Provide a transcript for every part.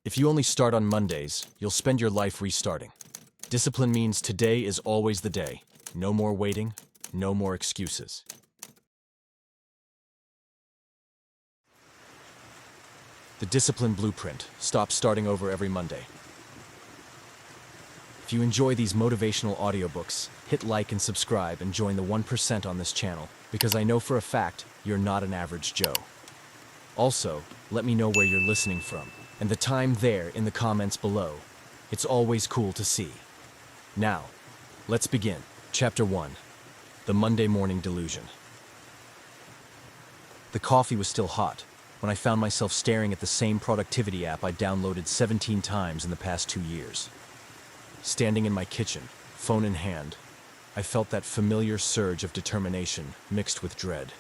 If you only start on Mondays, you'll spend your life restarting. Discipline means today is always the day. No more waiting, no more excuses. The Discipline Blueprint. Stop starting over every Monday. If you enjoy these motivational audiobooks, hit like and subscribe and join the 1% on this channel, because I know for a fact you're not an average Joe. Also, let me know where you're listening from, and the time there in the comments below. It's always cool to see. Now, let's begin. Chapter 1. The Monday Morning Delusion. The coffee was still hot when I found myself staring at the same productivity app I downloaded 17 times in the past 2 years. Standing in my kitchen, phone in hand, I felt that familiar surge of determination mixed with dread.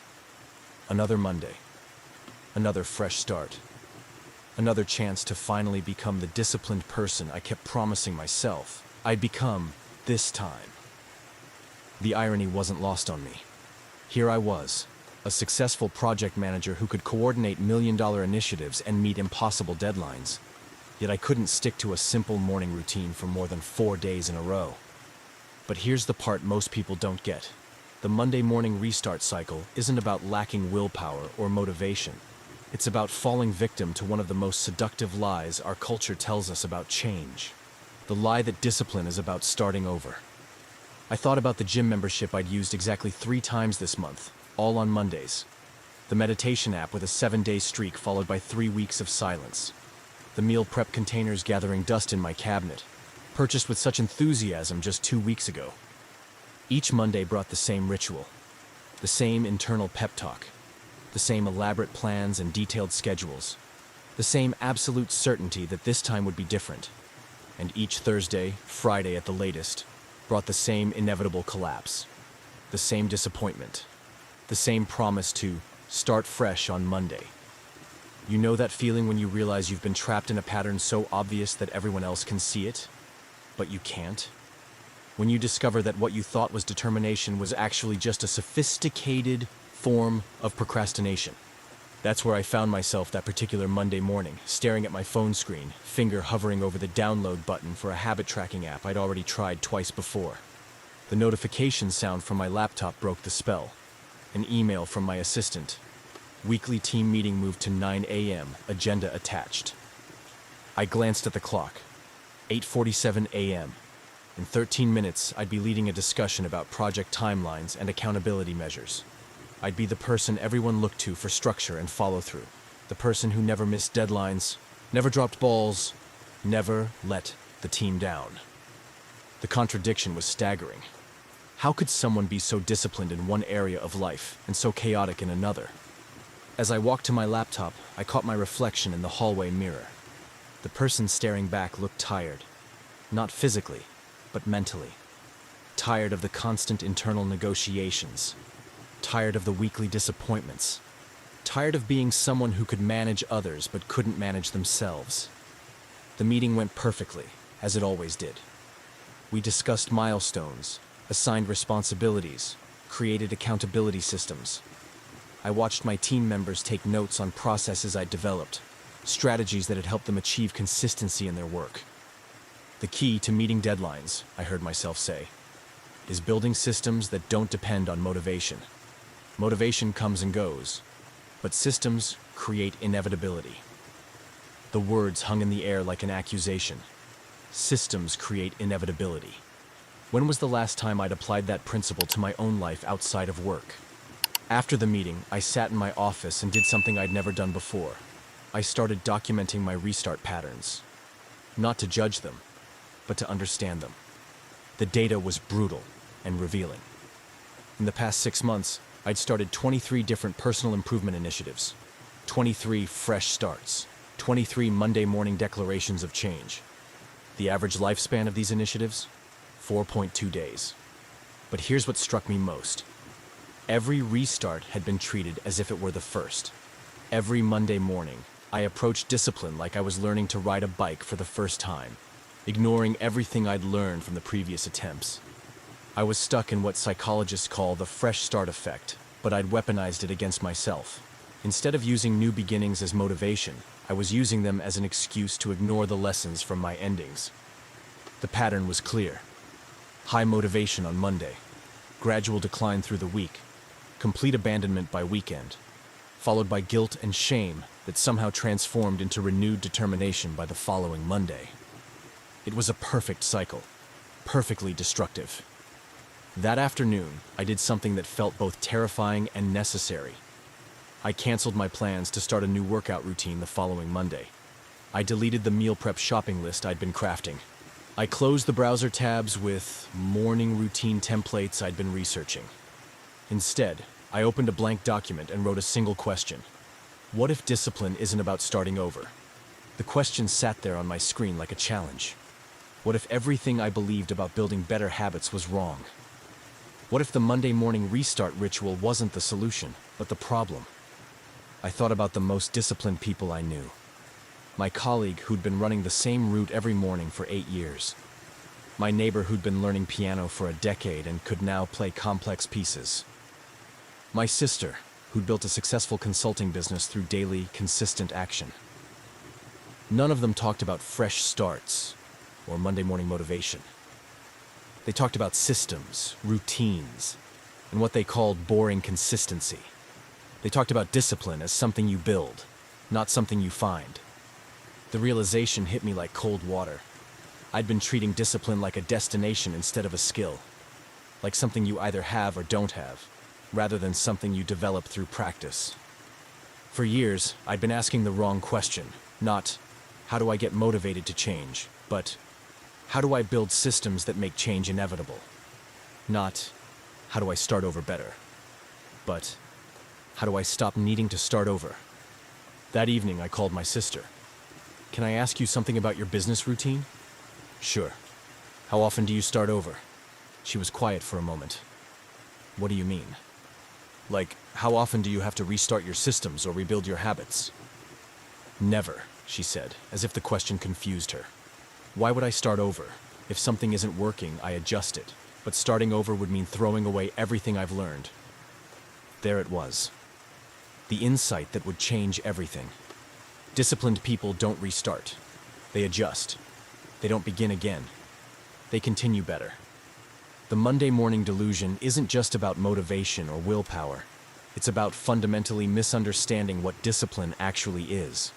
Another Monday. Another fresh start. Another chance to finally become the disciplined person I kept promising myself I'd become this time. The irony wasn't lost on me. Here I was, a successful project manager who could coordinate million-dollar initiatives and meet impossible deadlines. Yet I couldn't stick to a simple morning routine for more than 4 days in a row. But here's the part most people don't get. The Monday morning restart cycle isn't about lacking willpower or motivation. It's about falling victim to one of the most seductive lies our culture tells us about change. The lie that discipline is about starting over. I thought about the gym membership I'd used exactly 3 times this month, all on Mondays. The meditation app with a 7-day streak followed by 3 weeks of silence. The meal prep containers gathering dust in my cabinet, purchased with such enthusiasm just 2 weeks ago. Each Monday brought the same ritual, the same internal pep talk, the same elaborate plans and detailed schedules, the same absolute certainty that this time would be different. And each Thursday, Friday at the latest, brought the same inevitable collapse, the same disappointment, the same promise to start fresh on Monday. You know that feeling when you realize you've been trapped in a pattern so obvious that everyone else can see it, but you can't? When you discover that what you thought was determination was actually just a sophisticated form of procrastination. That's where I found myself that particular Monday morning, staring at my phone screen, finger hovering over the download button for a habit tracking app I'd already tried twice before. The notification sound from my laptop broke the spell. An email from my assistant. Weekly team meeting moved to 9 a.m., agenda attached. I glanced at the clock. 8:47 a.m. In 13 minutes, I'd be leading a discussion about project timelines and accountability measures. I'd be the person everyone looked to for structure and follow-through. The person who never missed deadlines, never dropped balls, never let the team down. The contradiction was staggering. How could someone be so disciplined in one area of life and so chaotic in another? As I walked to my laptop, I caught my reflection in the hallway mirror. The person staring back looked tired. Not physically, but mentally. Tired of the constant internal negotiations. Tired of the weekly disappointments. Tired of being someone who could manage others but couldn't manage themselves. The meeting went perfectly, as it always did. We discussed milestones, assigned responsibilities, created accountability systems. I watched my team members take notes on processes I'd developed, strategies that had helped them achieve consistency in their work. The key to meeting deadlines, I heard myself say, is building systems that don't depend on motivation. Motivation comes and goes, but systems create inevitability. The words hung in the air like an accusation. Systems create inevitability. When was the last time I'd applied that principle to my own life outside of work? After the meeting, I sat in my office and did something I'd never done before. I started documenting my restart patterns. Not to judge them, but to understand them. The data was brutal and revealing. In the past 6 months, I'd started 23 different personal improvement initiatives, 23 fresh starts, 23 Monday morning declarations of change. The average lifespan of these initiatives? 4.2 days. But here's what struck me most. Every restart had been treated as if it were the first. Every Monday morning, I approached discipline like I was learning to ride a bike for the first time, ignoring everything I'd learned from the previous attempts. I was stuck in what psychologists call the fresh start effect, but I'd weaponized it against myself. Instead of using new beginnings as motivation, I was using them as an excuse to ignore the lessons from my endings. The pattern was clear. High motivation on Monday, gradual decline through the week, complete abandonment by weekend, followed by guilt and shame that somehow transformed into renewed determination by the following Monday. It was a perfect cycle, perfectly destructive. That afternoon, I did something that felt both terrifying and necessary. I canceled my plans to start a new workout routine the following Monday. I deleted the meal prep shopping list I'd been crafting. I closed the browser tabs with morning routine templates I'd been researching. Instead, I opened a blank document and wrote a single question. What if discipline isn't about starting over? The question sat there on my screen like a challenge. What if everything I believed about building better habits was wrong? What if the Monday morning restart ritual wasn't the solution, but the problem? I thought about the most disciplined people I knew. My colleague who'd been running the same route every morning for 8 years. My neighbor who'd been learning piano for a decade and could now play complex pieces. My sister, who'd built a successful consulting business through daily, consistent action. None of them talked about fresh starts or Monday morning motivation. They talked about systems, routines, and what they called boring consistency. They talked about discipline as something you build, not something you find. The realization hit me like cold water. I'd been treating discipline like a destination instead of a skill, like something you either have or don't have, rather than something you develop through practice. For years, I'd been asking the wrong question, not, how do I get motivated to change, but, how do I build systems that make change inevitable? Not, how do I start over better, but, how do I stop needing to start over? That evening, I called my sister. Can I ask you something about your business routine? Sure. How often do you start over? She was quiet for a moment. What do you mean? Like, how often do you have to restart your systems or rebuild your habits? Never, she said, as if the question confused her. Why would I start over? If something isn't working, I adjust it. But starting over would mean throwing away everything I've learned. There it was. The insight that would change everything. Disciplined people don't restart. They adjust. They don't begin again. They continue better. The Monday morning delusion isn't just about motivation or willpower. It's about fundamentally misunderstanding what discipline actually is.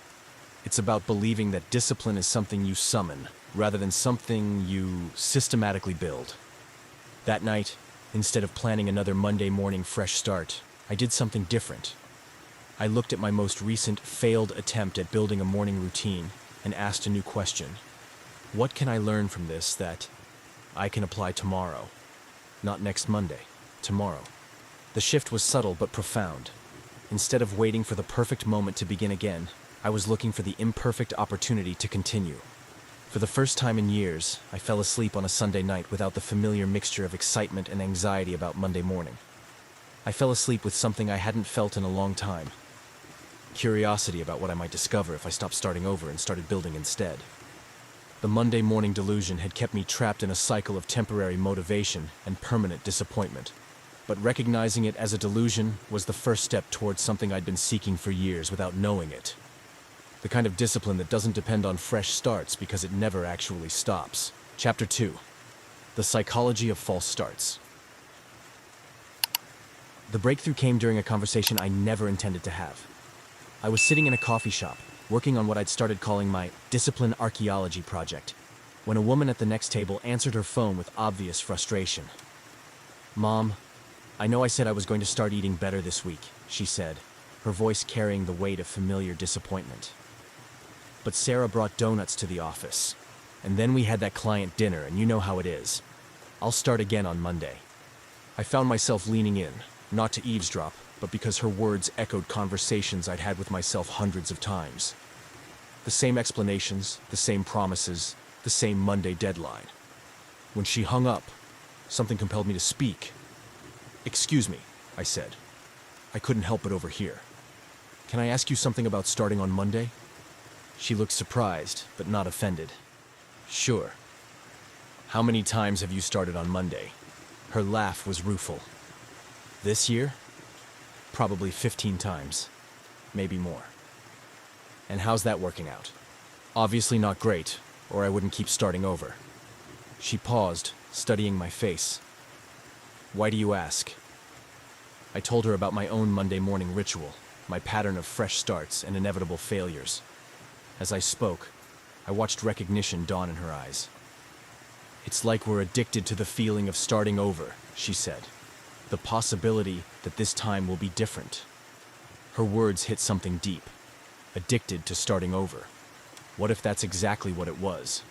It's about believing that discipline is something you summon, rather than something you systematically build. That night, instead of planning another Monday morning fresh start, I did something different. I looked at my most recent failed attempt at building a morning routine and asked a new question. What can I learn from this that I can apply tomorrow? Not next Monday, tomorrow. The shift was subtle but profound. Instead of waiting for the perfect moment to begin again, I was looking for the imperfect opportunity to continue. For the first time in years, I fell asleep on a Sunday night without the familiar mixture of excitement and anxiety about Monday morning. I fell asleep with something I hadn't felt in a long time. Curiosity about what I might discover if I stopped starting over and started building instead. The Monday morning delusion had kept me trapped in a cycle of temporary motivation and permanent disappointment. But recognizing it as a delusion was the first step towards something I'd been seeking for years without knowing it. The kind of discipline that doesn't depend on fresh starts because it never actually stops. Chapter 2. The Psychology of False Starts. The breakthrough came during a conversation I never intended to have. I was sitting in a coffee shop, working on what I'd started calling my discipline archaeology project, when a woman at the next table answered her phone with obvious frustration. "Mom, I know I said I was going to start eating better this week," she said, her voice carrying the weight of familiar disappointment. "But Sarah brought donuts to the office, and then we had that client dinner, and you know how it is. I'll start again on Monday." I found myself leaning in, not to eavesdrop, but because her words echoed conversations I'd had with myself hundreds of times. The same explanations, the same promises, the same Monday deadline. When she hung up, something compelled me to speak. "Excuse me," I said. I couldn't help but overhear. "Can I ask you something about starting on Monday?" She looked surprised, but not offended. "Sure. How many times have you started on Monday?" Her laugh was rueful. "This year? Probably 15 times. Maybe more." And how's that working out? Obviously not great, or I wouldn't keep starting over. She paused, studying my face. Why do you ask? I told her about my own Monday morning ritual, my pattern of fresh starts and inevitable failures. As I spoke, I watched recognition dawn in her eyes. It's like we're addicted to the feeling of starting over, she said. The possibility that this time will be different. Her words hit something deep. Addicted to starting over. What if that's exactly what it was?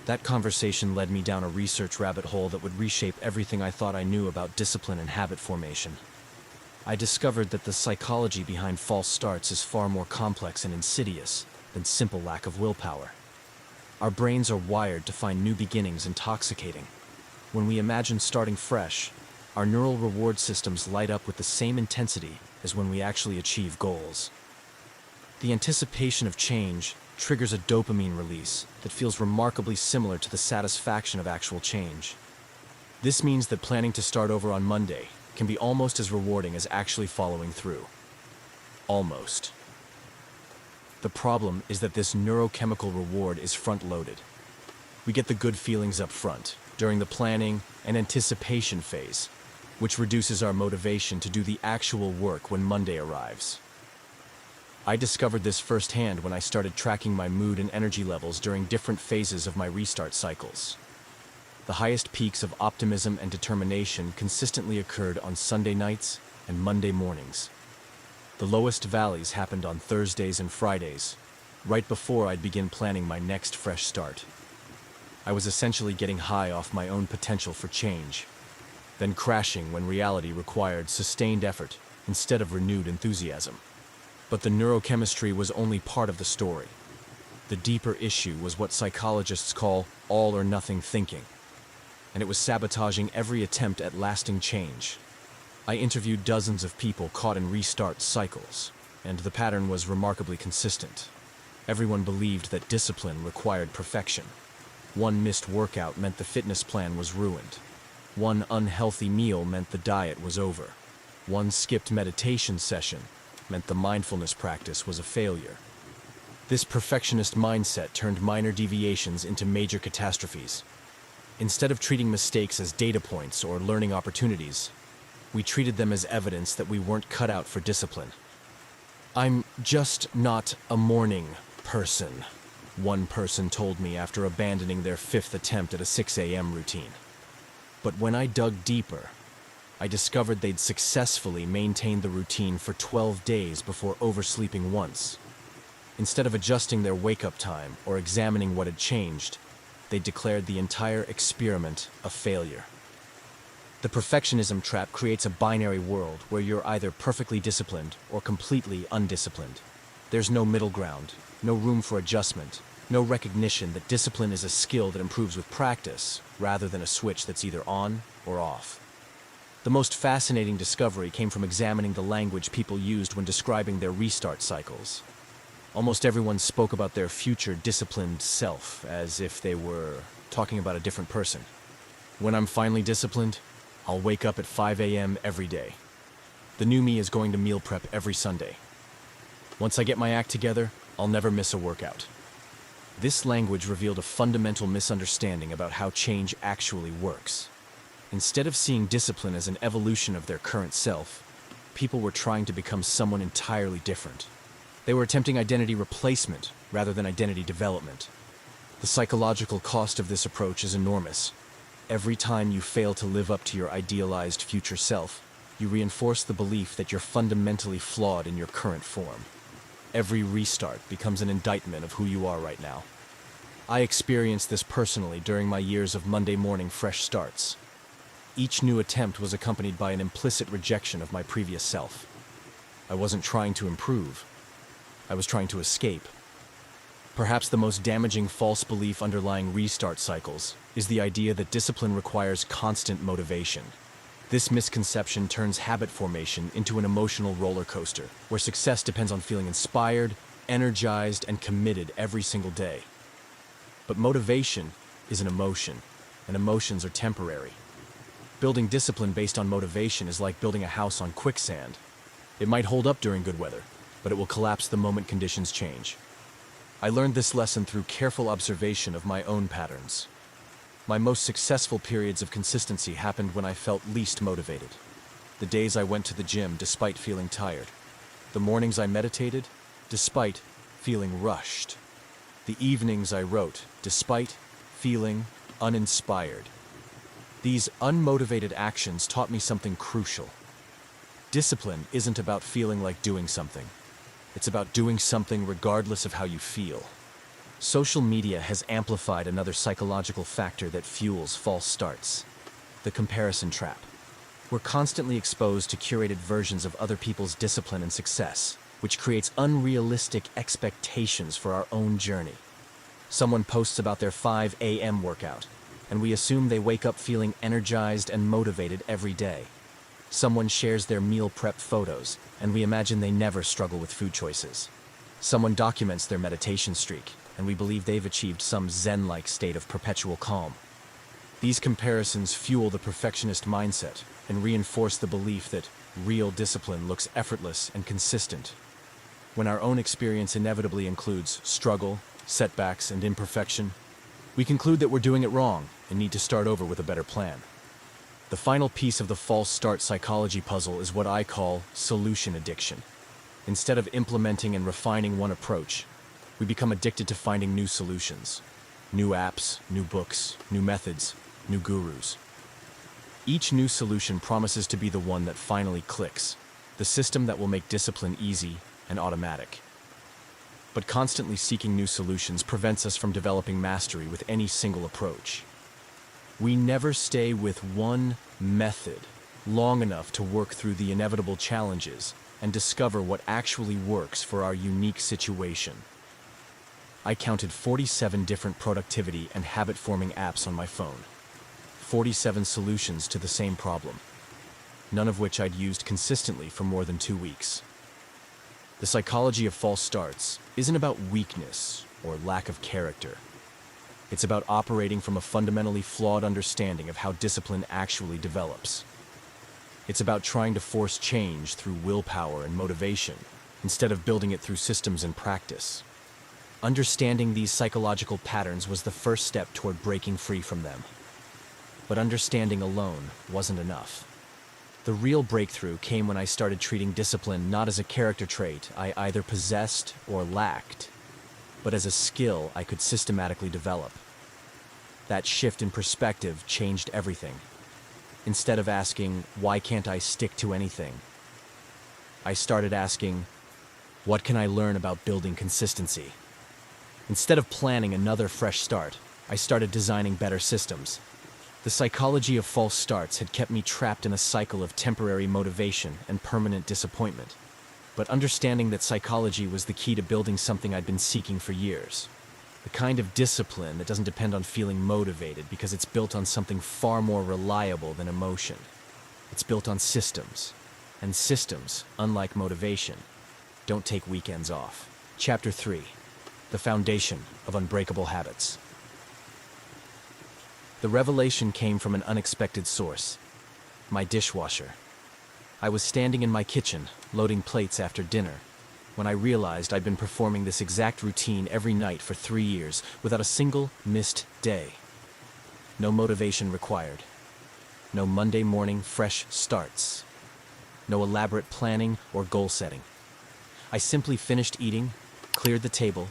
That conversation led me down a research rabbit hole that would reshape everything I thought I knew about discipline and habit formation. I discovered that the psychology behind false starts is far more complex and insidious than simple lack of willpower. Our brains are wired to find new beginnings intoxicating. When we imagine starting fresh, our neural reward systems light up with the same intensity as when we actually achieve goals. The anticipation of change triggers a dopamine release that feels remarkably similar to the satisfaction of actual change. This means that planning to start over on Monday can be almost as rewarding as actually following through. Almost. The problem is that this neurochemical reward is front-loaded. We get the good feelings up front, during the planning and anticipation phase, which reduces our motivation to do the actual work when Monday arrives. I discovered this firsthand when I started tracking my mood and energy levels during different phases of my restart cycles. The highest peaks of optimism and determination consistently occurred on Sunday nights and Monday mornings. The lowest valleys happened on Thursdays and Fridays, right before I'd begin planning my next fresh start. I was essentially getting high off my own potential for change, then crashing when reality required sustained effort instead of renewed enthusiasm. But the neurochemistry was only part of the story. The deeper issue was what psychologists call all-or-nothing thinking, and it was sabotaging every attempt at lasting change. I interviewed dozens of people caught in restart cycles, and the pattern was remarkably consistent. Everyone believed that discipline required perfection. One missed workout meant the fitness plan was ruined. One unhealthy meal meant the diet was over. One skipped meditation session meant the mindfulness practice was a failure. This perfectionist mindset turned minor deviations into major catastrophes. Instead of treating mistakes as data points or learning opportunities, we treated them as evidence that we weren't cut out for discipline. "I'm just not a morning person," one person told me after abandoning their 5th attempt at a 6 a.m. routine. But when I dug deeper, I discovered they'd successfully maintained the routine for 12 days before oversleeping once. Instead of adjusting their wake-up time or examining what had changed, they declared the entire experiment a failure. The perfectionism trap creates a binary world where you're either perfectly disciplined or completely undisciplined. There's no middle ground, no room for adjustment, no recognition that discipline is a skill that improves with practice rather than a switch that's either on or off. The most fascinating discovery came from examining the language people used when describing their restart cycles. Almost everyone spoke about their future disciplined self as if they were talking about a different person. "When I'm finally disciplined, I'll wake up at 5 a.m. every day. The new me is going to meal prep every Sunday. Once I get my act together, I'll never miss a workout." This language revealed a fundamental misunderstanding about how change actually works. Instead of seeing discipline as an evolution of their current self, people were trying to become someone entirely different. They were attempting identity replacement rather than identity development. The psychological cost of this approach is enormous. Every time you fail to live up to your idealized future self, you reinforce the belief that you're fundamentally flawed in your current form. Every restart becomes an indictment of who you are right now. I experienced this personally during my years of Monday morning fresh starts. Each new attempt was accompanied by an implicit rejection of my previous self. I wasn't trying to improve. I was trying to escape. Perhaps the most damaging false belief underlying restart cycles is the idea that discipline requires constant motivation. This misconception turns habit formation into an emotional roller coaster, where success depends on feeling inspired, energized, and committed every single day. But motivation is an emotion, and emotions are temporary. Building discipline based on motivation is like building a house on quicksand. It might hold up during good weather, but it will collapse the moment conditions change. I learned this lesson through careful observation of my own patterns. My most successful periods of consistency happened when I felt least motivated. The days I went to the gym despite feeling tired. The mornings I meditated despite feeling rushed. The evenings I wrote despite feeling uninspired. These unmotivated actions taught me something crucial. Discipline isn't about feeling like doing something. It's about doing something regardless of how you feel. Social media has amplified another psychological factor that fuels false starts: the comparison trap. We're constantly exposed to curated versions of other people's discipline and success, which creates unrealistic expectations for our own journey. Someone posts about their 5 a.m. workout, and we assume they wake up feeling energized and motivated every day. Someone shares their meal prep photos, and we imagine they never struggle with food choices. Someone documents their meditation streak, and we believe they've achieved some Zen-like state of perpetual calm. These comparisons fuel the perfectionist mindset and reinforce the belief that real discipline looks effortless and consistent. When our own experience inevitably includes struggle, setbacks, and imperfection, we conclude that we're doing it wrong and need to start over with a better plan. The final piece of the false start psychology puzzle is what I call solution addiction. Instead of implementing and refining one approach, we become addicted to finding new solutions. New apps, new books, new methods, new gurus. Each new solution promises to be the one that finally clicks, the system that will make discipline easy and automatic. But constantly seeking new solutions prevents us from developing mastery with any single approach. We never stay with one method long enough to work through the inevitable challenges and discover what actually works for our unique situation. I counted 47 different productivity and habit-forming apps on my phone. 47 solutions to the same problem, none of which I'd used consistently for more than 2 weeks. The psychology of false starts isn't about weakness or lack of character. It's about operating from a fundamentally flawed understanding of how discipline actually develops. It's about trying to force change through willpower and motivation, instead of building it through systems and practice. Understanding these psychological patterns was the first step toward breaking free from them. But understanding alone wasn't enough. The real breakthrough came when I started treating discipline not as a character trait I either possessed or lacked, but as a skill I could systematically develop. That shift in perspective changed everything. Instead of asking, "Why can't I stick to anything?" I started asking, "What can I learn about building consistency?" Instead of planning another fresh start, I started designing better systems. The psychology of false starts had kept me trapped in a cycle of temporary motivation and permanent disappointment. But understanding that psychology was the key to building something I'd been seeking for years. The kind of discipline that doesn't depend on feeling motivated because it's built on something far more reliable than emotion. It's built on systems. And systems, unlike motivation, don't take weekends off. Chapter 3. The Foundation of Unbreakable Habits. The revelation came from an unexpected source: my dishwasher. I was standing in my kitchen, loading plates after dinner, when I realized I'd been performing this exact routine every night for 3 years without a single missed day. No motivation required. No Monday morning fresh starts. No elaborate planning or goal setting. I simply finished eating, cleared the table,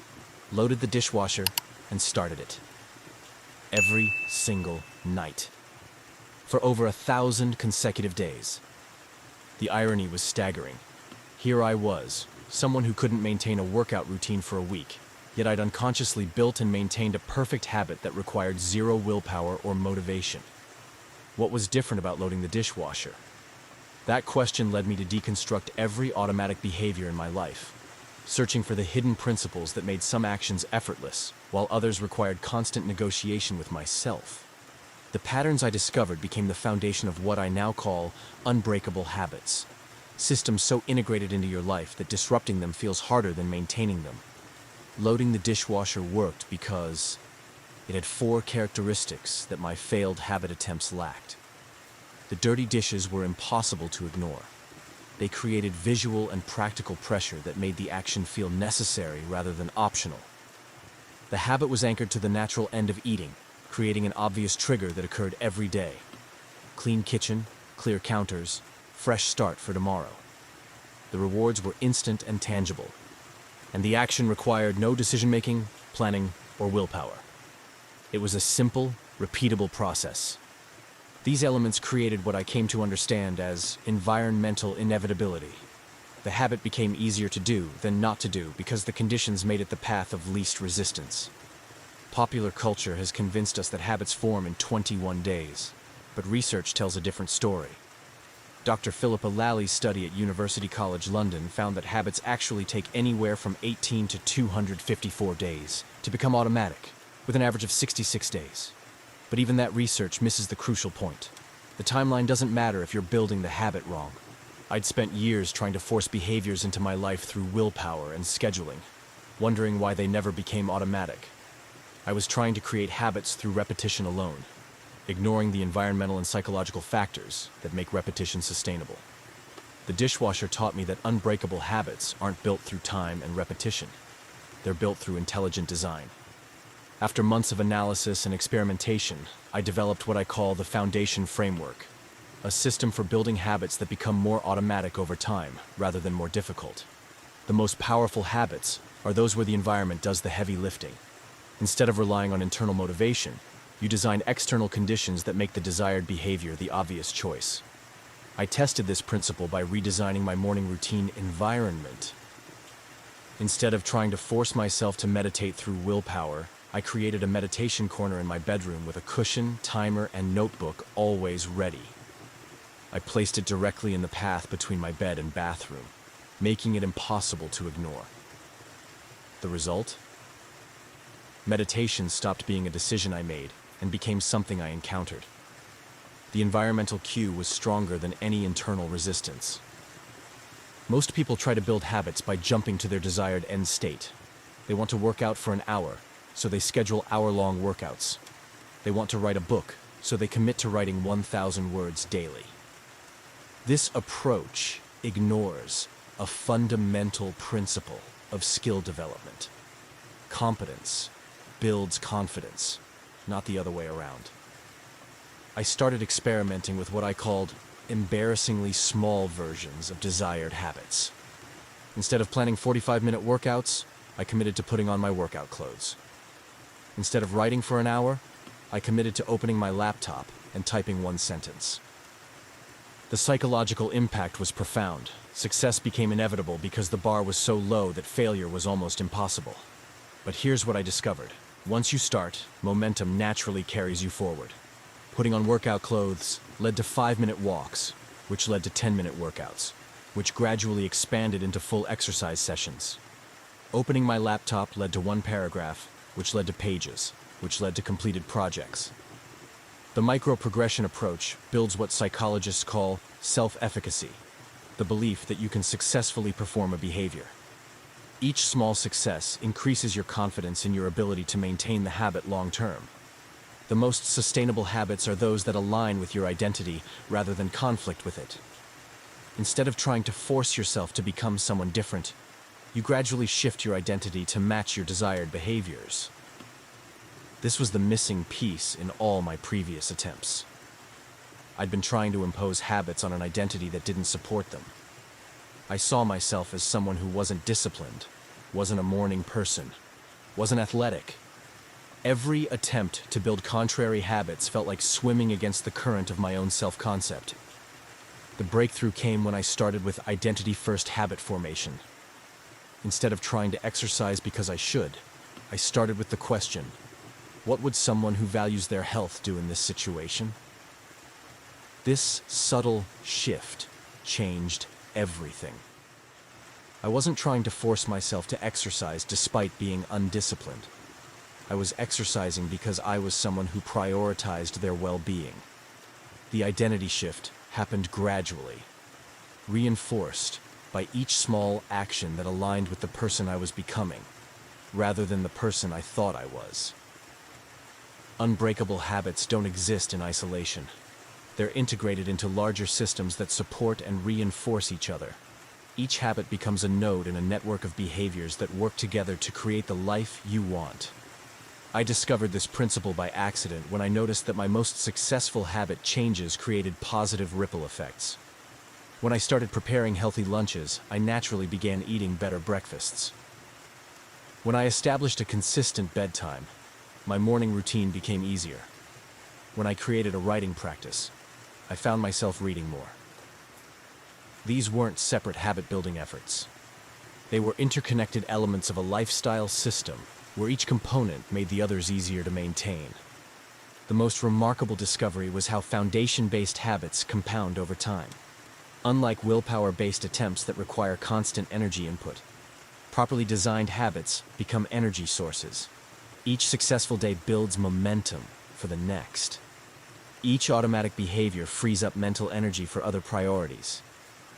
loaded the dishwasher, and started it. Every single night. For over 1,000 consecutive days. The irony was staggering. Here I was, someone who couldn't maintain a workout routine for a week, yet I'd unconsciously built and maintained a perfect habit that required zero willpower or motivation. What was different about loading the dishwasher? That question led me to deconstruct every automatic behavior in my life, searching for the hidden principles that made some actions effortless, while others required constant negotiation with myself. The patterns I discovered became the foundation of what I now call unbreakable habits. Systems so integrated into your life that disrupting them feels harder than maintaining them. Loading the dishwasher worked because it had 4 characteristics that my failed habit attempts lacked. The dirty dishes were impossible to ignore. They created visual and practical pressure that made the action feel necessary rather than optional. The habit was anchored to the natural end of eating, creating an obvious trigger that occurred every day. Clean kitchen, clear counters, fresh start for tomorrow. The rewards were instant and tangible, and the action required no decision-making, planning, or willpower. It was a simple, repeatable process. These elements created what I came to understand as environmental inevitability. The habit became easier to do than not to do because the conditions made it the path of least resistance. Popular culture has convinced us that habits form in 21 days, but research tells a different story. Dr. Philippa Lally's study at University College London found that habits actually take anywhere from 18 to 254 days to become automatic, with an average of 66 days. But even that research misses the crucial point. The timeline doesn't matter if you're building the habit wrong. I'd spent years trying to force behaviors into my life through willpower and scheduling, wondering why they never became automatic. I was trying to create habits through repetition alone, ignoring the environmental and psychological factors that make repetition sustainable. The dishwasher taught me that unbreakable habits aren't built through time and repetition. They're built through intelligent design. After months of analysis and experimentation, I developed what I call the Foundation Framework, a system for building habits that become more automatic over time, rather than more difficult. The most powerful habits are those where the environment does the heavy lifting. Instead of relying on internal motivation, you design external conditions that make the desired behavior the obvious choice. I tested this principle by redesigning my morning routine environment. Instead of trying to force myself to meditate through willpower, I created a meditation corner in my bedroom with a cushion, timer, and notebook always ready. I placed it directly in the path between my bed and bathroom, making it impossible to ignore. The result? Meditation stopped being a decision I made and became something I encountered. The environmental cue was stronger than any internal resistance. Most people try to build habits by jumping to their desired end state. They want to work out for an hour, so they schedule hour-long workouts. They want to write a book, so they commit to writing 1,000 words daily. This approach ignores a fundamental principle of skill development. Competence builds confidence, not the other way around. I started experimenting with what I called embarrassingly small versions of desired habits. Instead of planning 45-minute workouts, I committed to putting on my workout clothes. Instead of writing for an hour, I committed to opening my laptop and typing one sentence. The psychological impact was profound. Success became inevitable because the bar was so low that failure was almost impossible. But here's what I discovered. Once you start, momentum naturally carries you forward. Putting on workout clothes led to 5-minute walks, which led to 10-minute workouts, which gradually expanded into full exercise sessions. Opening my laptop led to one paragraph, which led to pages, which led to completed projects. The micro-progression approach builds what psychologists call self-efficacy, the belief that you can successfully perform a behavior. Each small success increases your confidence in your ability to maintain the habit long-term. The most sustainable habits are those that align with your identity rather than conflict with it. Instead of trying to force yourself to become someone different, you gradually shift your identity to match your desired behaviors. This was the missing piece in all my previous attempts. I'd been trying to impose habits on an identity that didn't support them. I saw myself as someone who wasn't disciplined, wasn't a morning person, wasn't athletic. Every attempt to build contrary habits felt like swimming against the current of my own self-concept. The breakthrough came when I started with identity-first habit formation. Instead of trying to exercise because I should, I started with the question, what would someone who values their health do in this situation? This subtle shift changed everything. I wasn't trying to force myself to exercise despite being undisciplined. I was exercising because I was someone who prioritized their well-being. The identity shift happened gradually, reinforced by each small action that aligned with the person I was becoming, rather than the person I thought I was. Unbreakable habits don't exist in isolation. They're integrated into larger systems that support and reinforce each other. Each habit becomes a node in a network of behaviors that work together to create the life you want. I discovered this principle by accident when I noticed that my most successful habit changes created positive ripple effects. When I started preparing healthy lunches, I naturally began eating better breakfasts. When I established a consistent bedtime, my morning routine became easier. When I created a writing practice, I found myself reading more. These weren't separate habit-building efforts. They were interconnected elements of a lifestyle system where each component made the others easier to maintain. The most remarkable discovery was how foundation-based habits compound over time. Unlike willpower-based attempts that require constant energy input, properly designed habits become energy sources. Each successful day builds momentum for the next. Each automatic behavior frees up mental energy for other priorities.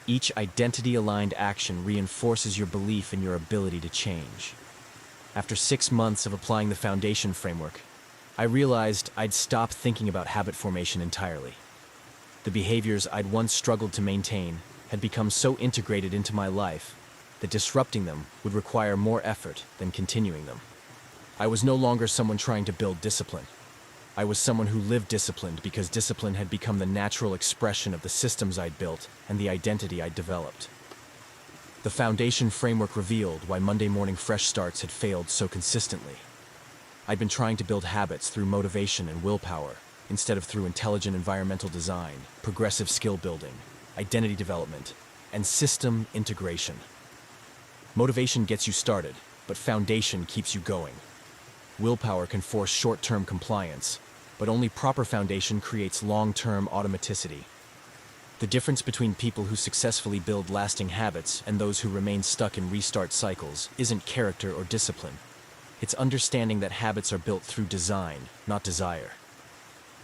Each identity-aligned action reinforces your belief in your ability to change. After 6 months of applying the foundation framework, I realized I'd stopped thinking about habit formation entirely. The behaviors I'd once struggled to maintain had become so integrated into my life that disrupting them would require more effort than continuing them. I was no longer someone trying to build discipline. I was someone who lived disciplined because discipline had become the natural expression of the systems I'd built and the identity I'd developed. The foundation framework revealed why Monday morning fresh starts had failed so consistently. I'd been trying to build habits through motivation and willpower, instead of through intelligent environmental design, progressive skill building, identity development, and system integration. Motivation gets you started, but foundation keeps you going. Willpower can force short-term compliance, but only proper foundation creates long-term automaticity. The difference between people who successfully build lasting habits and those who remain stuck in restart cycles isn't character or discipline. It's understanding that habits are built through design, not desire.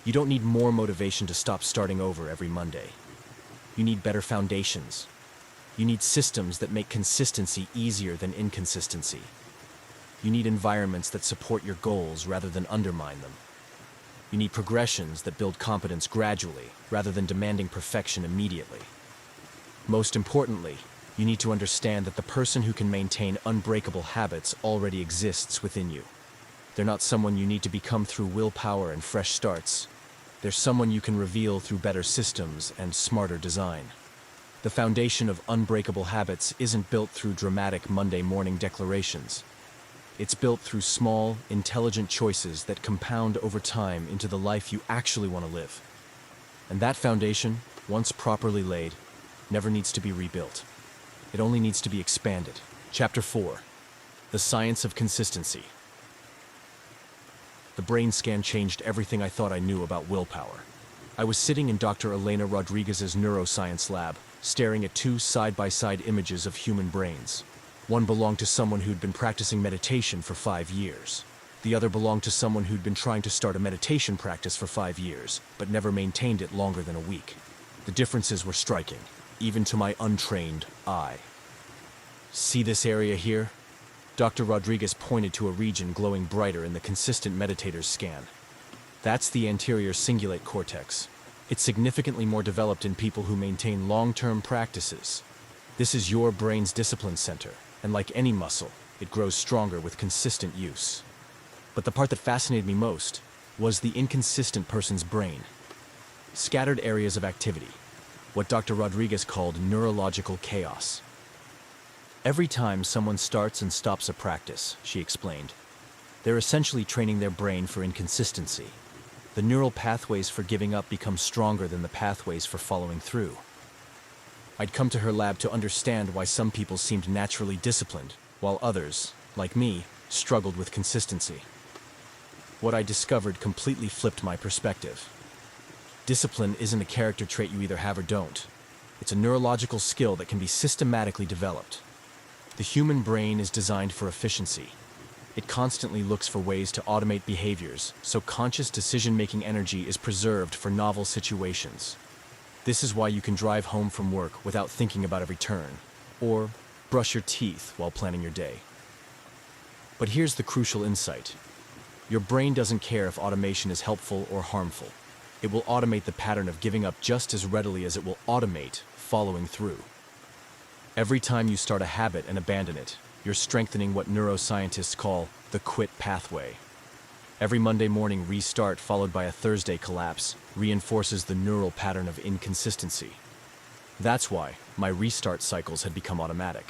You don't need more motivation to stop starting over every Monday. You need better foundations. You need systems that make consistency easier than inconsistency. You need environments that support your goals rather than undermine them. You need progressions that build competence gradually rather than demanding perfection immediately. Most importantly, you need to understand that the person who can maintain unbreakable habits already exists within you. They're not someone you need to become through willpower and fresh starts. They're someone you can reveal through better systems and smarter design. The foundation of unbreakable habits isn't built through dramatic Monday morning declarations. It's built through small, intelligent choices that compound over time into the life you actually want to live. And that foundation, once properly laid, never needs to be rebuilt. It only needs to be expanded. Chapter 4. The Science of Consistency. The brain scan changed everything I thought I knew about willpower. I was sitting in Dr. Elena Rodriguez's neuroscience lab, staring at 2 side-by-side images of human brains. One belonged to someone who'd been practicing meditation for 5 years. The other belonged to someone who'd been trying to start a meditation practice for 5 years, but never maintained it longer than a week. The differences were striking, even to my untrained eye. See this area here? Dr. Rodriguez pointed to a region glowing brighter in the consistent meditator's scan. That's the anterior cingulate cortex. It's significantly more developed in people who maintain long-term practices. This is your brain's discipline center, and like any muscle, it grows stronger with consistent use. But the part that fascinated me most was the inconsistent person's brain. Scattered areas of activity, what Dr. Rodriguez called neurological chaos. Every time someone starts and stops a practice, she explained, they're essentially training their brain for inconsistency. The neural pathways for giving up become stronger than the pathways for following through. I'd come to her lab to understand why some people seemed naturally disciplined, while others, like me, struggled with consistency. What I discovered completely flipped my perspective. Discipline isn't a character trait you either have or don't. It's a neurological skill that can be systematically developed. The human brain is designed for efficiency. It constantly looks for ways to automate behaviors, so conscious decision-making energy is preserved for novel situations. This is why you can drive home from work without thinking about every turn, or brush your teeth while planning your day. But here's the crucial insight. Your brain doesn't care if automation is helpful or harmful. It will automate the pattern of giving up just as readily as it will automate following through. Every time you start a habit and abandon it, you're strengthening what neuroscientists call the quit pathway. Every Monday morning restart followed by a Thursday collapse reinforces the neural pattern of inconsistency. That's why my restart cycles had become automatic.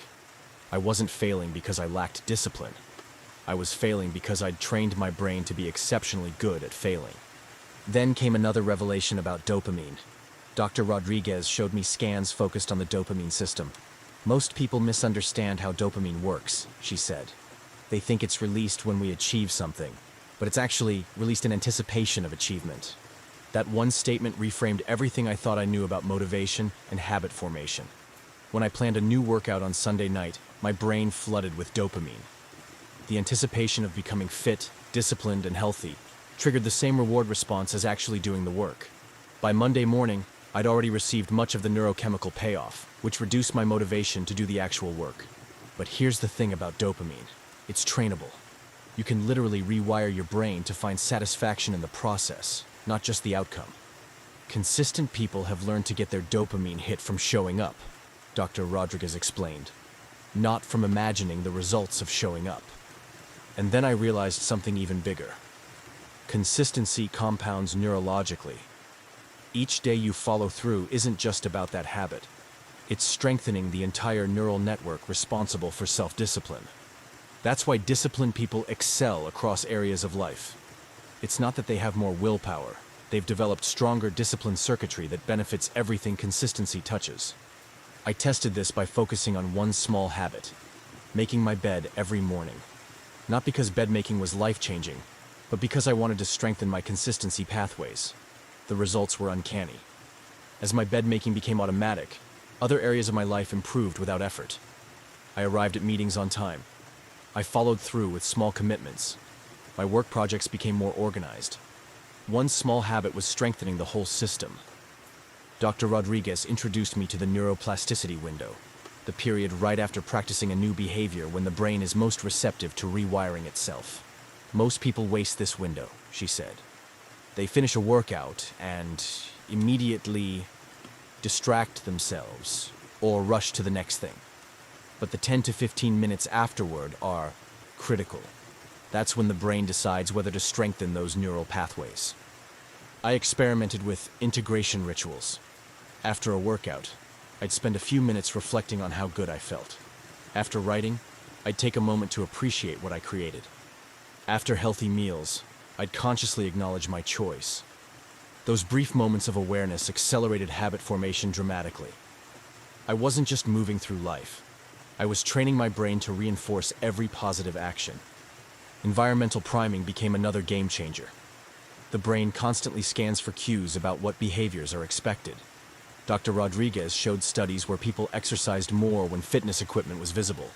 I wasn't failing because I lacked discipline. I was failing because I'd trained my brain to be exceptionally good at failing. Then came another revelation about dopamine. Dr. Rodriguez showed me scans focused on the dopamine system. Most people misunderstand how dopamine works, she said. They think it's released when we achieve something, but it's actually released in anticipation of achievement. That one statement reframed everything I thought I knew about motivation and habit formation. When I planned a new workout on Sunday night, my brain flooded with dopamine. The anticipation of becoming fit, disciplined, and healthy triggered the same reward response as actually doing the work. By Monday morning, I'd already received much of the neurochemical payoff, which reduced my motivation to do the actual work. But here's the thing about dopamine. It's trainable. You can literally rewire your brain to find satisfaction in the process, not just the outcome. Consistent people have learned to get their dopamine hit from showing up, Dr. Rodriguez explained, not from imagining the results of showing up. And then I realized something even bigger. Consistency compounds neurologically. Each day you follow through isn't just about that habit. It's strengthening the entire neural network responsible for self-discipline. That's why disciplined people excel across areas of life. It's not that they have more willpower. They've developed stronger discipline circuitry that benefits everything consistency touches. I tested this by focusing on one small habit, making my bed every morning. Not because bed making was life-changing, but because I wanted to strengthen my consistency pathways. The results were uncanny. As my bed making became automatic, other areas of my life improved without effort. I arrived at meetings on time. I followed through with small commitments. My work projects became more organized. One small habit was strengthening the whole system. Dr. Rodriguez introduced me to the neuroplasticity window, the period right after practicing a new behavior when the brain is most receptive to rewiring itself. Most people waste this window, she said. They finish a workout and immediately distract themselves or rush to the next thing. But the 10 to 15 minutes afterward are critical. That's when the brain decides whether to strengthen those neural pathways. I experimented with integration rituals. After a workout, I'd spend a few minutes reflecting on how good I felt. After writing, I'd take a moment to appreciate what I created. After healthy meals, I'd consciously acknowledge my choice. Those brief moments of awareness accelerated habit formation dramatically. I wasn't just moving through life. I was training my brain to reinforce every positive action. Environmental priming became another game changer. The brain constantly scans for cues about what behaviors are expected. Dr. Rodriguez showed studies where people exercised more when fitness equipment was visible,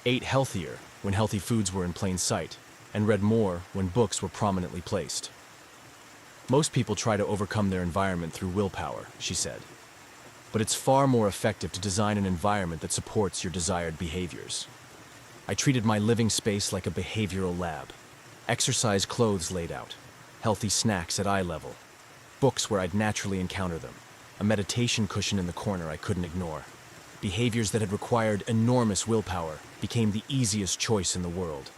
ate healthier when healthy foods were in plain sight, and read more when books were prominently placed. Most people try to overcome their environment through willpower, she said. But it's far more effective to design an environment that supports your desired behaviors. I treated my living space like a behavioral lab. Exercise clothes laid out, healthy snacks at eye level, books where I'd naturally encounter them, a meditation cushion in the corner I couldn't ignore. Behaviors that had required enormous willpower became the easiest choice in the world.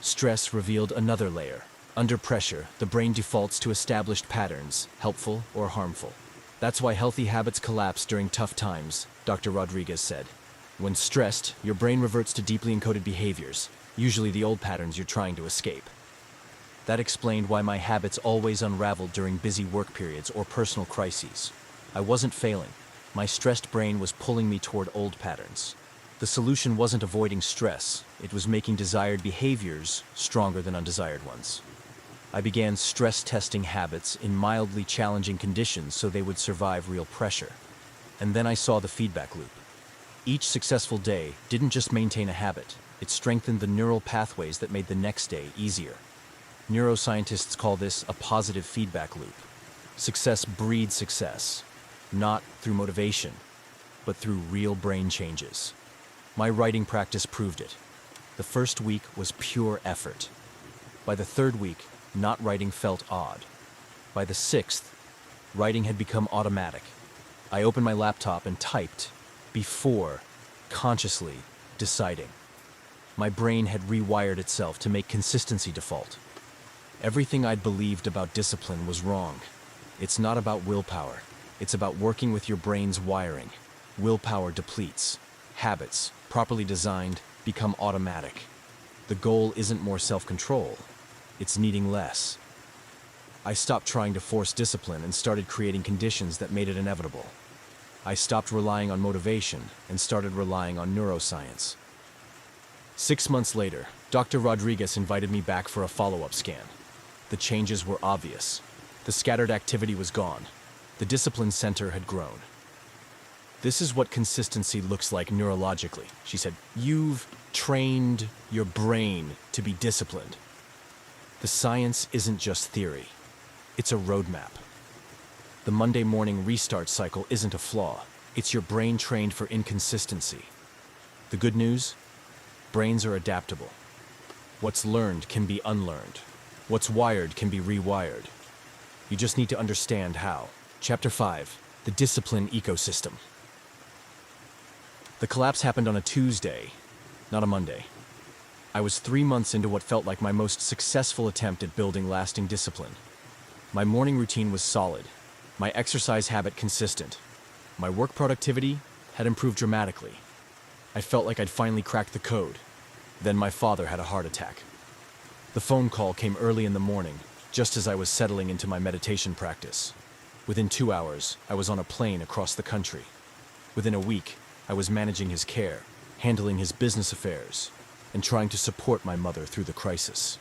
Stress revealed another layer. Under pressure, the brain defaults to established patterns, helpful or harmful. That's why healthy habits collapse during tough times, Dr. Rodriguez said. When stressed, your brain reverts to deeply encoded behaviors, usually the old patterns you're trying to escape. That explained why my habits always unraveled during busy work periods or personal crises. I wasn't failing. My stressed brain was pulling me toward old patterns. The solution wasn't avoiding stress, it was making desired behaviors stronger than undesired ones. I began stress testing habits in mildly challenging conditions so they would survive real pressure. And then I saw the feedback loop. Each successful day didn't just maintain a habit, it strengthened the neural pathways that made the next day easier. Neuroscientists call this a positive feedback loop. Success breeds success, not through motivation, but through real brain changes. My writing practice proved it. The first week was pure effort. By the third week, not writing felt odd. By the sixth, writing had become automatic. I opened my laptop and typed before consciously deciding. My brain had rewired itself to make consistency default. Everything I'd believed about discipline was wrong. It's not about willpower. It's about working with your brain's wiring. Willpower depletes. Habits, properly designed, become automatic. The goal isn't more self-control. It's needing less. I stopped trying to force discipline and started creating conditions that made it inevitable. I stopped relying on motivation and started relying on neuroscience. 6 months later, Dr. Rodriguez invited me back for a follow-up scan. The changes were obvious. The scattered activity was gone. The discipline center had grown. "This is what consistency looks like neurologically," she said. "You've trained your brain to be disciplined." The science isn't just theory. It's a roadmap. The Monday morning restart cycle isn't a flaw. It's your brain trained for inconsistency. The good news? Brains are adaptable. What's learned can be unlearned. What's wired can be rewired. You just need to understand how. Chapter 5, The Discipline Ecosystem. The collapse happened on a Tuesday, not a Monday. I was 3 months into what felt like my most successful attempt at building lasting discipline. My morning routine was solid, my exercise habit consistent. My work productivity had improved dramatically. I felt like I'd finally cracked the code. Then my father had a heart attack. The phone call came early in the morning, just as I was settling into my meditation practice. Within 2 hours, I was on a plane across the country. Within a week, I was managing his care, handling his business affairs, and trying to support my mother through the crisis.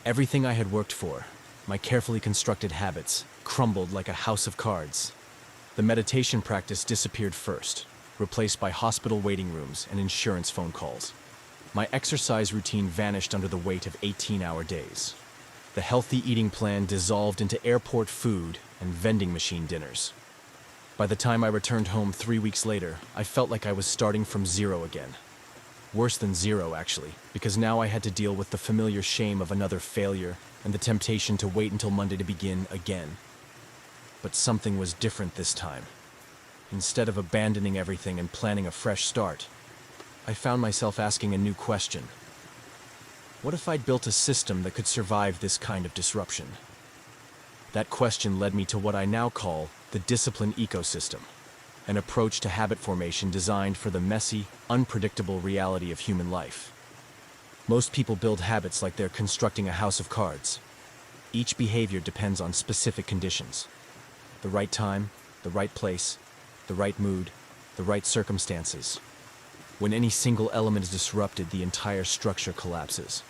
Everything I had worked for, my carefully constructed habits, crumbled like a house of cards. The meditation practice disappeared first, replaced by hospital waiting rooms and insurance phone calls. My exercise routine vanished under the weight of 18-hour days. The healthy eating plan dissolved into airport food and vending machine dinners. By the time I returned home 3 weeks later, I felt like I was starting from zero again. Worse than zero, actually, because now I had to deal with the familiar shame of another failure and the temptation to wait until Monday to begin again. But something was different this time. Instead of abandoning everything and planning a fresh start, I found myself asking a new question. What if I'd built a system that could survive this kind of disruption? That question led me to what I now call the discipline ecosystem, an approach to habit formation designed for the messy, unpredictable reality of human life. Most people build habits like they're constructing a house of cards. Each behavior depends on specific conditions. The right time, the right place, the right mood, the right circumstances. When any single element is disrupted, the entire structure collapses.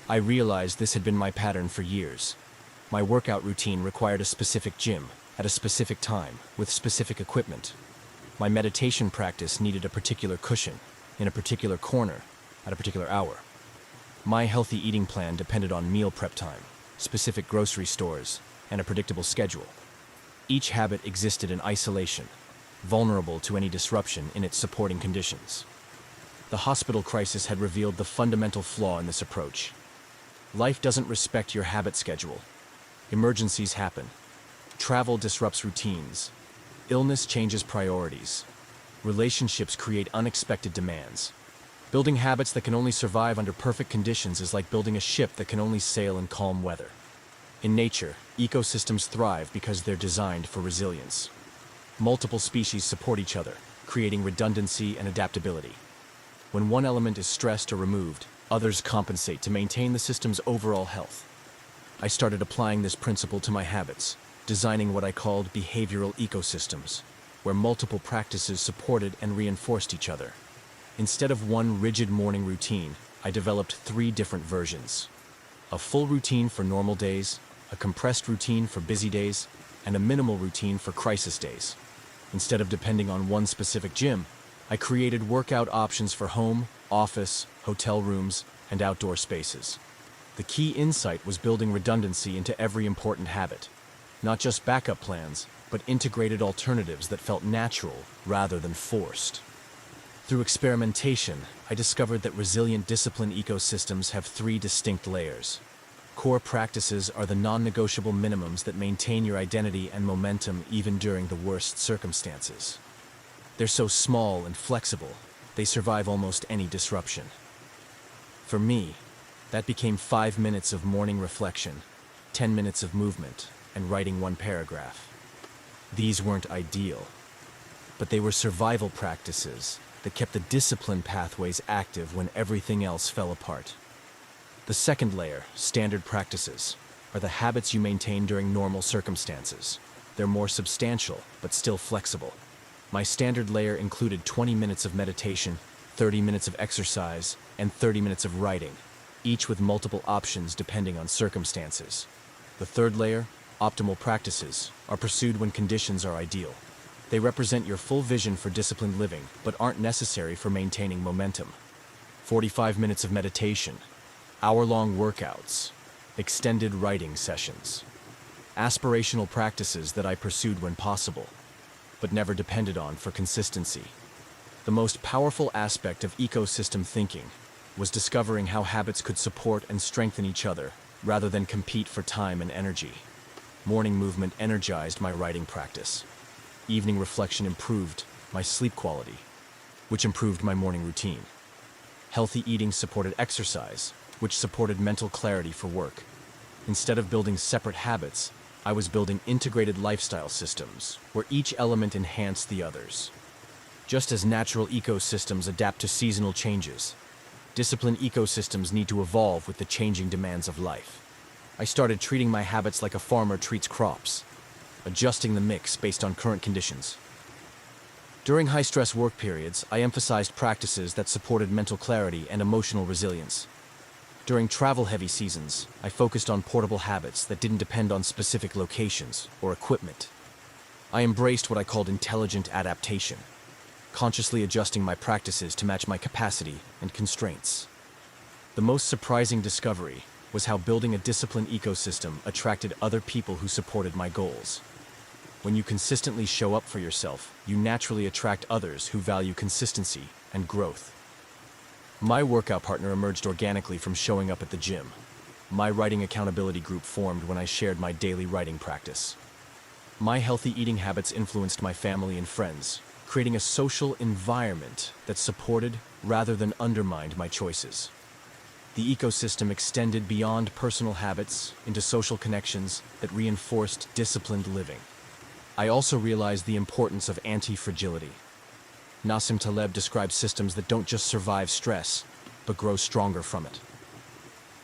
I realized this had been my pattern for years. My workout routine required a specific gym, at a specific time, with specific equipment. My meditation practice needed a particular cushion, in a particular corner, at a particular hour. My healthy eating plan depended on meal prep time, specific grocery stores, and a predictable schedule. Each habit existed in isolation, vulnerable to any disruption in its supporting conditions. The hospital crisis had revealed the fundamental flaw in this approach. Life doesn't respect your habit schedule. Emergencies happen. Travel disrupts routines. Illness changes priorities. Relationships create unexpected demands. Building habits that can only survive under perfect conditions is like building a ship that can only sail in calm weather. In nature, ecosystems thrive because they're designed for resilience. Multiple species support each other, creating redundancy and adaptability. When one element is stressed or removed, others compensate to maintain the system's overall health. I started applying this principle to my habits, designing what I called behavioral ecosystems, where multiple practices supported and reinforced each other. Instead of one rigid morning routine, I developed 3 different versions. A full routine for normal days, a compressed routine for busy days, and a minimal routine for crisis days. Instead of depending on one specific gym, I created workout options for home, office, hotel rooms, and outdoor spaces. The key insight was building redundancy into every important habit. Not just backup plans, but integrated alternatives that felt natural rather than forced. Through experimentation, I discovered that resilient discipline ecosystems have 3 distinct layers. Core practices are the non-negotiable minimums that maintain your identity and momentum even during the worst circumstances. They're so small and flexible, they survive almost any disruption. For me, That became 5 minutes of morning reflection, 10 minutes of movement, and writing one paragraph. These weren't ideal, but they were survival practices that kept the discipline pathways active when everything else fell apart. The second layer, standard practices, are the habits you maintain during normal circumstances. They're more substantial, but still flexible. My standard layer included 20 minutes of meditation, 30 minutes of exercise, and 30 minutes of writing, each with multiple options depending on circumstances. The third layer, optimal practices, are pursued when conditions are ideal. They represent your full vision for disciplined living, but aren't necessary for maintaining momentum. 45 minutes of meditation, hour-long workouts, extended writing sessions. Aspirational practices that I pursued when possible, but never depended on for consistency. The most powerful aspect of ecosystem thinking was discovering how habits could support and strengthen each other, rather than compete for time and energy. Morning movement energized my writing practice. Evening reflection improved my sleep quality, which improved my morning routine. Healthy eating supported exercise, which supported mental clarity for work. Instead of building separate habits, I was building integrated lifestyle systems, where each element enhanced the others. Just as natural ecosystems adapt to seasonal changes, disciplined ecosystems need to evolve with the changing demands of life. I started treating my habits like a farmer treats crops, adjusting the mix based on current conditions. During high-stress work periods, I emphasized practices that supported mental clarity and emotional resilience. During travel-heavy seasons, I focused on portable habits that didn't depend on specific locations or equipment. I embraced what I called intelligent adaptation, consciously adjusting my practices to match my capacity and constraints. The most surprising discovery was how building a disciplined ecosystem attracted other people who supported my goals. When you consistently show up for yourself, you naturally attract others who value consistency and growth. My workout partner emerged organically from showing up at the gym. My writing accountability group formed when I shared my daily writing practice. My healthy eating habits influenced my family and friends, creating a social environment that supported rather than undermined my choices. The ecosystem extended beyond personal habits into social connections that reinforced disciplined living. I also realized the importance of anti-fragility. Nassim Taleb describes systems that don't just survive stress, but grow stronger from it.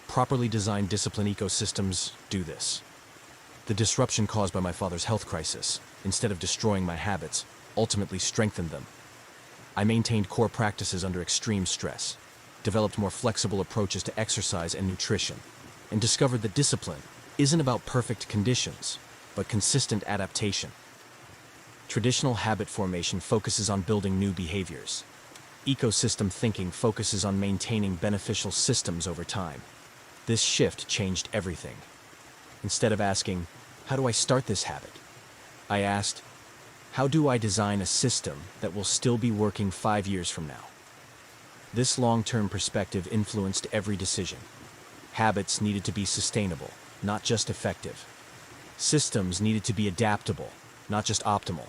Properly designed disciplined ecosystems do this. The disruption caused by my father's health crisis, instead of destroying my habits, ultimately strengthened them. I maintained core practices under extreme stress, developed more flexible approaches to exercise and nutrition, and discovered that discipline isn't about perfect conditions, but consistent adaptation. Traditional habit formation focuses on building new behaviors. Ecosystem thinking focuses on maintaining beneficial systems over time. This shift changed everything. Instead of asking, "How do I start this habit?" I asked, "How do I design a system that will still be working 5 years from now?" This long-term perspective influenced every decision. Habits needed to be sustainable, not just effective. Systems needed to be adaptable, not just optimal.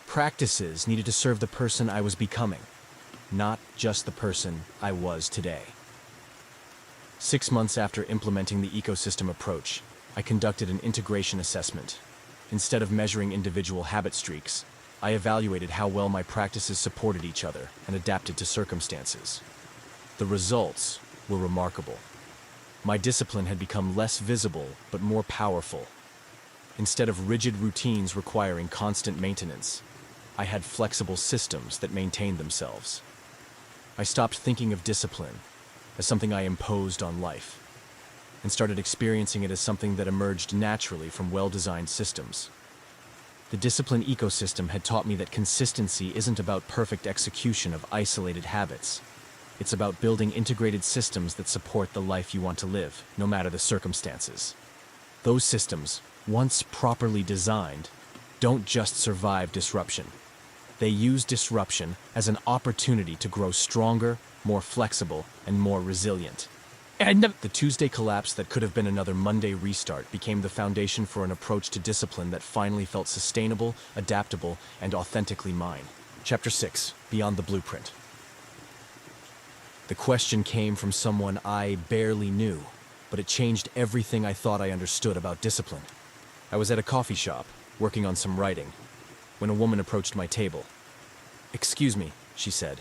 Practices needed to serve the person I was becoming, not just the person I was today. 6 months after implementing the ecosystem approach, I conducted an integration assessment. Instead of measuring individual habit streaks, I evaluated how well my practices supported each other and adapted to circumstances. The results were remarkable. My discipline had become less visible but more powerful. Instead of rigid routines requiring constant maintenance, I had flexible systems that maintained themselves. I stopped thinking of discipline as something I imposed on life, and started experiencing it as something that emerged naturally from well-designed systems. The disciplined ecosystem had taught me that consistency isn't about perfect execution of isolated habits. It's about building integrated systems that support the life you want to live, no matter the circumstances. Those systems, once properly designed, don't just survive disruption. They use disruption as an opportunity to grow stronger, more flexible, and more resilient. The Tuesday collapse that could have been another Monday restart became the foundation for an approach to discipline that finally felt sustainable, adaptable, and authentically mine. Chapter 6: Beyond the Blueprint. The question came from someone I barely knew, but it changed everything I thought I understood about discipline. I was at a coffee shop, working on some writing, when a woman approached my table. "Excuse me," she said.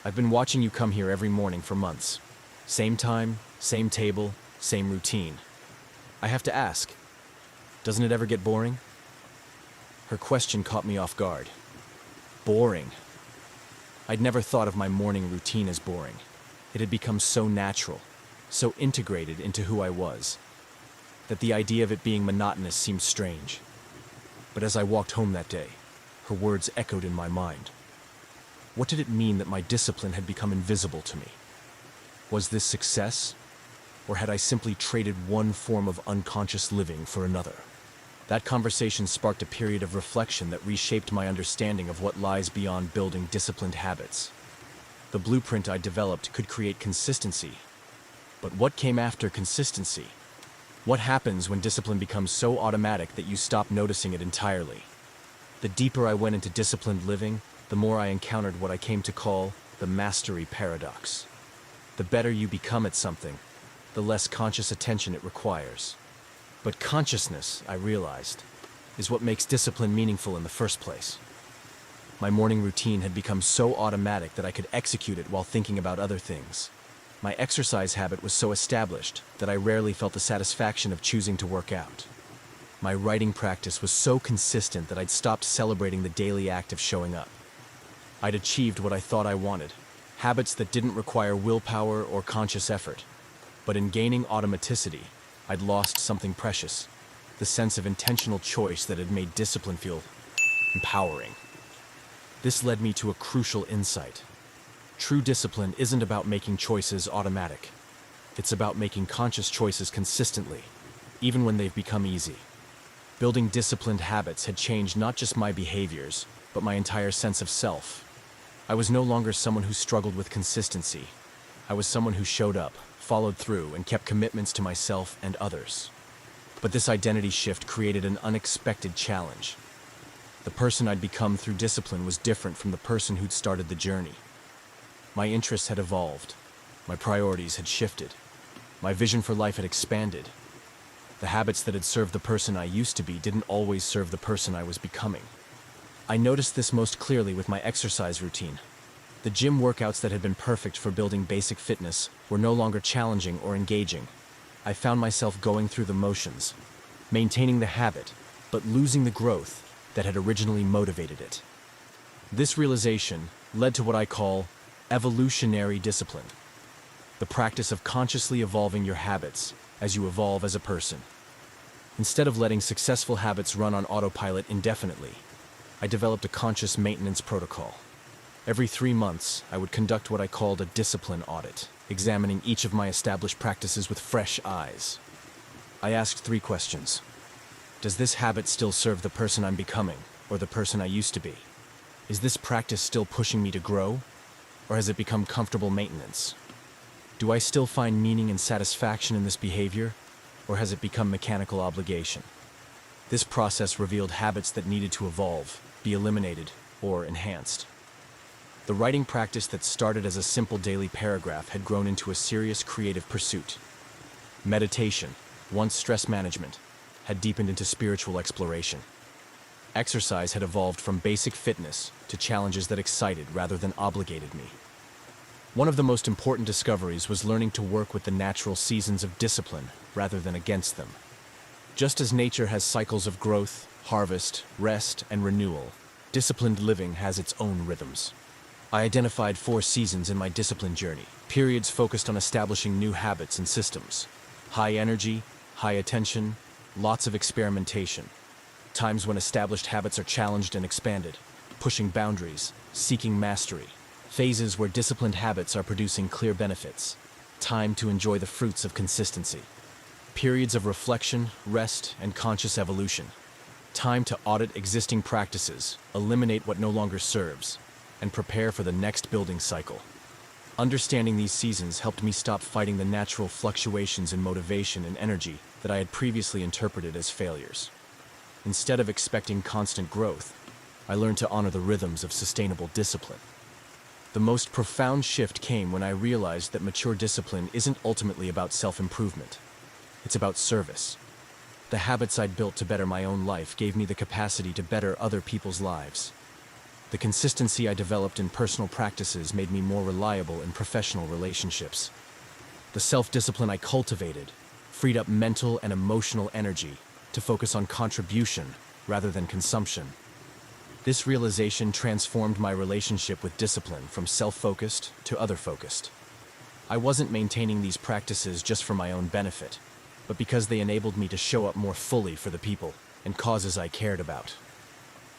"I've been watching you come here every morning for months. Same time, same table, same routine. I have to ask, doesn't it ever get boring?" Her question caught me off guard. Boring. I'd never thought of my morning routine as boring. It had become so natural, so integrated into who I was, that the idea of it being monotonous seemed strange. But as I walked home that day, her words echoed in my mind. What did it mean that my discipline had become invisible to me? Was this success? Or had I simply traded one form of unconscious living for another? That conversation sparked a period of reflection that reshaped my understanding of what lies beyond building disciplined habits. The blueprint I developed could create consistency. But what came after consistency? What happens when discipline becomes so automatic that you stop noticing it entirely? The deeper I went into disciplined living, the more I encountered what I came to call the mastery paradox. The better you become at something, the less conscious attention it requires. But consciousness, I realized, is what makes discipline meaningful in the first place. My morning routine had become so automatic that I could execute it while thinking about other things. My exercise habit was so established that I rarely felt the satisfaction of choosing to work out. My writing practice was so consistent that I'd stopped celebrating the daily act of showing up. I'd achieved what I thought I wanted, habits that didn't require willpower or conscious effort. But in gaining automaticity, I'd lost something precious, the sense of intentional choice that had made discipline feel empowering. This led me to a crucial insight. True discipline isn't about making choices automatic. It's about making conscious choices consistently, even when they've become easy. Building disciplined habits had changed not just my behaviors, but my entire sense of self. I was no longer someone who struggled with consistency. I was someone who showed up, followed through, and kept commitments to myself and others. But this identity shift created an unexpected challenge. The person I'd become through discipline was different from the person who'd started the journey. My interests had evolved. My priorities had shifted. My vision for life had expanded. The habits that had served the person I used to be didn't always serve the person I was becoming. I noticed this most clearly with my exercise routine. The gym workouts that had been perfect for building basic fitness were no longer challenging or engaging. I found myself going through the motions, maintaining the habit, but losing the growth that had originally motivated it. This realization led to what I call evolutionary discipline, the practice of consciously evolving your habits as you evolve as a person. Instead of letting successful habits run on autopilot indefinitely, I developed a conscious maintenance protocol. Every 3 months, I would conduct what I called a discipline audit, examining each of my established practices with fresh eyes. I asked 3 questions. Does this habit still serve the person I'm becoming, or the person I used to be? Is this practice still pushing me to grow, or has it become comfortable maintenance? Do I still find meaning and satisfaction in this behavior, or has it become mechanical obligation? This process revealed habits that needed to evolve, be eliminated, or enhanced. The writing practice that started as a simple daily paragraph had grown into a serious creative pursuit. Meditation, once stress management, had deepened into spiritual exploration. Exercise had evolved from basic fitness to challenges that excited rather than obligated me. One of the most important discoveries was learning to work with the natural seasons of discipline rather than against them. Just as nature has cycles of growth, harvest, rest, and renewal, disciplined living has its own rhythms. I identified 4 seasons in my discipline journey, periods focused on establishing new habits and systems. High energy, high attention, lots of experimentation. Times when established habits are challenged and expanded, pushing boundaries, seeking mastery. Phases where disciplined habits are producing clear benefits. Time to enjoy the fruits of consistency. Periods of reflection, rest, and conscious evolution. Time to audit existing practices, eliminate what no longer serves, and prepare for the next building cycle. Understanding these seasons helped me stop fighting the natural fluctuations in motivation and energy that I had previously interpreted as failures. Instead of expecting constant growth, I learned to honor the rhythms of sustainable discipline. The most profound shift came when I realized that mature discipline isn't ultimately about self-improvement. It's about service. The habits I'd built to better my own life gave me the capacity to better other people's lives. The consistency I developed in personal practices made me more reliable in professional relationships. The self-discipline I cultivated freed up mental and emotional energy to focus on contribution rather than consumption. This realization transformed my relationship with discipline from self-focused to other-focused. I wasn't maintaining these practices just for my own benefit, but because they enabled me to show up more fully for the people and causes I cared about.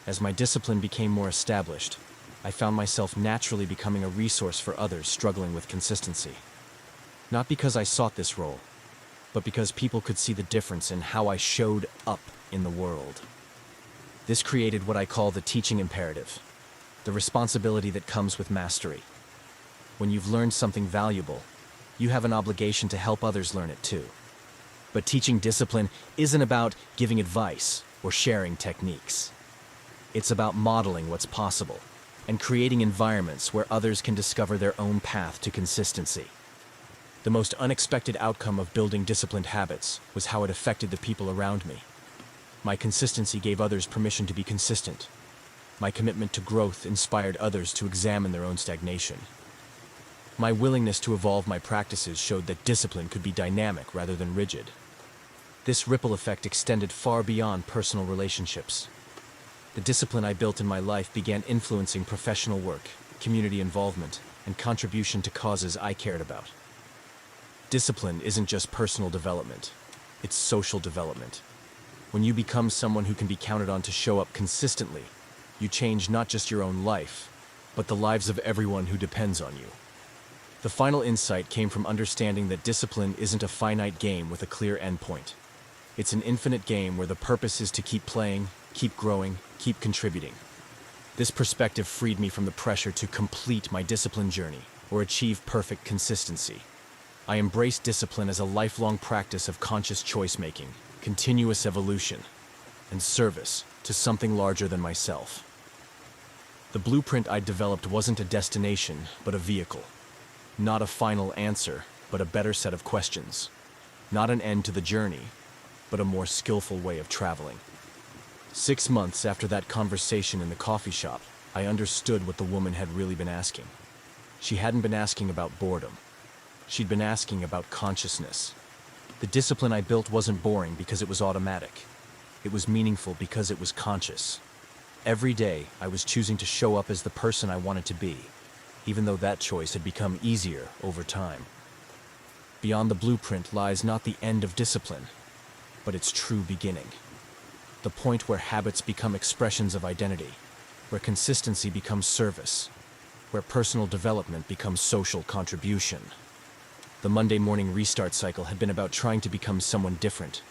As my discipline became more established, I found myself naturally becoming a resource for others struggling with consistency. Not because I sought this role, but because people could see the difference in how I showed up in the world. This created what I call the teaching imperative, the responsibility that comes with mastery. When you've learned something valuable, you have an obligation to help others learn it too. But teaching discipline isn't about giving advice or sharing techniques. It's about modeling what's possible and creating environments where others can discover their own path to consistency. The most unexpected outcome of building disciplined habits was how it affected the people around me. My consistency gave others permission to be consistent. My commitment to growth inspired others to examine their own stagnation. My willingness to evolve my practices showed that discipline could be dynamic rather than rigid. This ripple effect extended far beyond personal relationships. The discipline I built in my life began influencing professional work, community involvement, and contribution to causes I cared about. Discipline isn't just personal development, it's social development. When you become someone who can be counted on to show up consistently, you change not just your own life, but the lives of everyone who depends on you. The final insight came from understanding that discipline isn't a finite game with a clear endpoint. It's an infinite game where the purpose is to keep playing, keep growing, keep contributing. This perspective freed me from the pressure to complete my discipline journey or achieve perfect consistency. I embraced discipline as a lifelong practice of conscious choice-making, continuous evolution, and service to something larger than myself. The blueprint I developed wasn't a destination, but a vehicle. Not a final answer, but a better set of questions. Not an end to the journey, but a more skillful way of traveling. 6 months after that conversation in the coffee shop, I understood what the woman had really been asking. She hadn't been asking about boredom. She'd been asking about consciousness. The discipline I built wasn't boring because it was automatic. It was meaningful because it was conscious. Every day, I was choosing to show up as the person I wanted to be, even though that choice had become easier over time. Beyond the blueprint lies not the end of discipline, but its true beginning. The point where habits become expressions of identity, where consistency becomes service, where personal development becomes social contribution. The Monday morning restart cycle had been about trying to become someone different.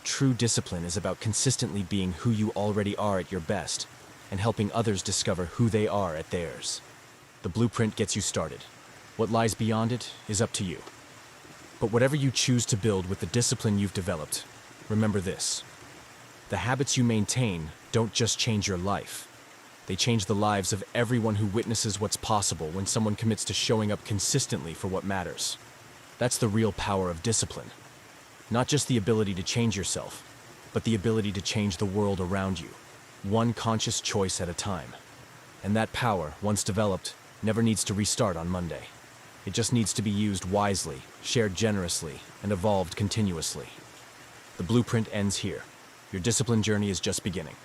True discipline is about consistently being who you already are at your best and helping others discover who they are at theirs. The blueprint gets you started. What lies beyond it is up to you. But whatever you choose to build with the discipline you've developed, remember this. The habits you maintain don't just change your life. They change the lives of everyone who witnesses what's possible when someone commits to showing up consistently for what matters. That's the real power of discipline. Not just the ability to change yourself, but the ability to change the world around you, one conscious choice at a time. And that power, once developed, never needs to restart on Monday. It just needs to be used wisely, shared generously, and evolved continuously. The blueprint ends here. Your discipline journey is just beginning.